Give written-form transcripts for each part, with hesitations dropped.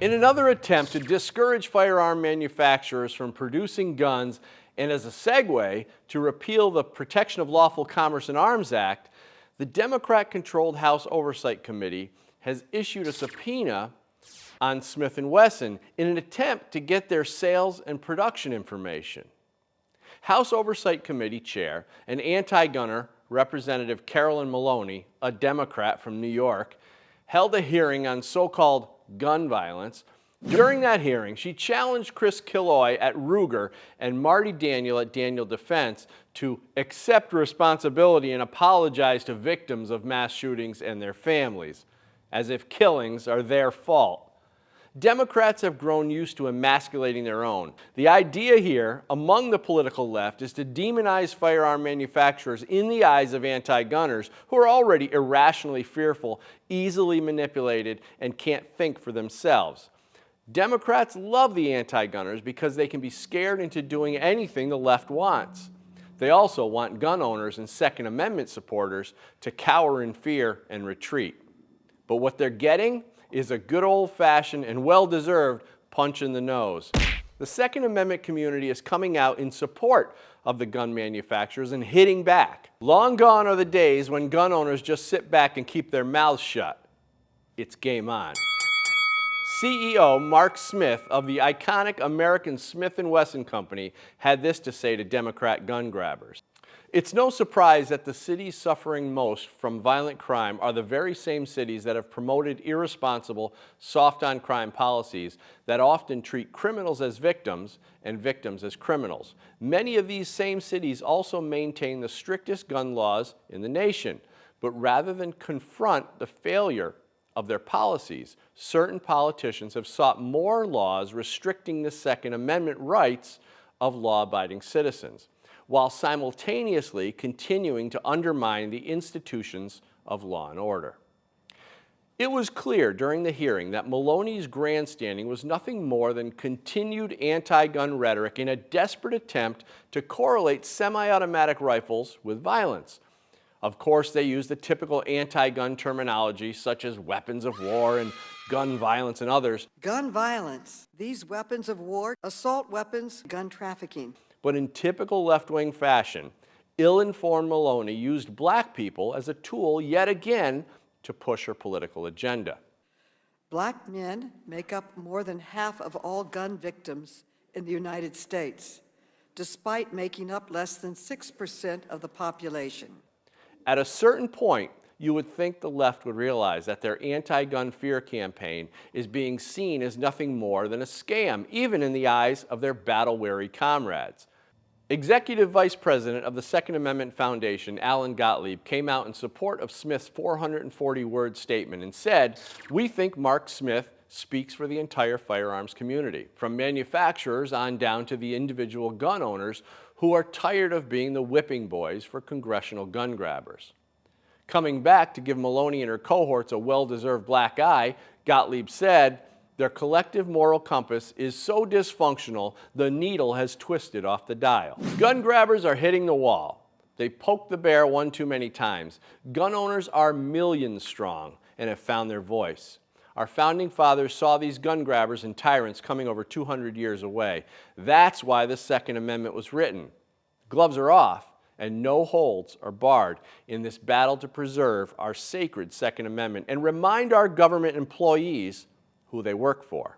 In another attempt to discourage firearm manufacturers from producing guns and as a segue to repeal the Protection of Lawful Commerce in Arms Act, the Democrat-controlled House Oversight Committee has issued a subpoena on Smith & Wesson in an attempt to get their sales and production information. House Oversight Committee Chair and anti-gunner Representative Carolyn Maloney, a Democrat from New York, held a hearing on so-called gun violence. During that hearing, she challenged Chris Killoy at Ruger and Marty Daniel at Daniel Defense to accept responsibility and apologize to victims of mass shootings and their families, as if killings are their fault. Democrats have grown used to emasculating their own. The idea here, among the political left, is to demonize firearm manufacturers in the eyes of anti-gunners who are already irrationally fearful, easily manipulated, and can't think for themselves. Democrats love the anti-gunners because they can be scared into doing anything the left wants. They also want gun owners and Second Amendment supporters to cower in fear and retreat. But what they're getting is a good old-fashioned and well-deserved punch in the nose. The Second Amendment community is coming out in support of the gun manufacturers and hitting back. Long gone are the days when gun owners just sit back and keep their mouths shut. It's game on. CEO Mark Smith of the iconic American Smith & Wesson Company had this to say to Democrat gun grabbers. It's no surprise that the cities suffering most from violent crime are the very same cities that have promoted irresponsible, soft-on-crime policies that often treat criminals as victims and victims as criminals. Many of these same cities also maintain the strictest gun laws in the nation, but rather than confront the failure of their policies, certain politicians have sought more laws restricting the Second Amendment rights of law-abiding citizens, while simultaneously continuing to undermine the institutions of law and order. It was clear during the hearing that Maloney's grandstanding was nothing more than continued anti-gun rhetoric in a desperate attempt to correlate semi-automatic rifles with violence. Of course, they use the typical anti-gun terminology such as weapons of war and gun violence and others. Gun violence, these weapons of war, assault weapons, gun trafficking. But in typical left-wing fashion, ill-informed Maloney used black people as a tool yet again to push her political agenda. Black men make up more than half of all gun victims in the United States, despite making up less than 6% of the population. At a certain point, you would think the left would realize that their anti-gun fear campaign is being seen as nothing more than a scam, even in the eyes of their battle-weary comrades. Executive Vice President of the Second Amendment Foundation, Alan Gottlieb, came out in support of Smith's 440-word statement and said, "We think Mark Smith speaks for the entire firearms community, from manufacturers on down to the individual gun owners who are tired of being the whipping boys for congressional gun grabbers." Coming back to give Maloney and her cohorts a well-deserved black eye, Gottlieb said, "Their collective moral compass is so dysfunctional, the needle has twisted off the dial." Gun grabbers are hitting the wall. They poked the bear one too many times. Gun owners are millions strong and have found their voice. Our founding fathers saw these gun grabbers and tyrants coming over 200 years away. That's why the Second Amendment was written. Gloves are off, and no holds are barred in this battle to preserve our sacred Second Amendment and remind our government employees who they work for.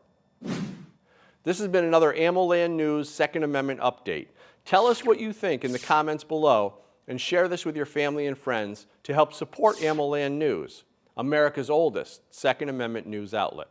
This has been another AmmoLand News Second Amendment update. Tell us what you think in the comments below and share this with your family and friends to help support AmmoLand News, America's oldest Second Amendment news outlet.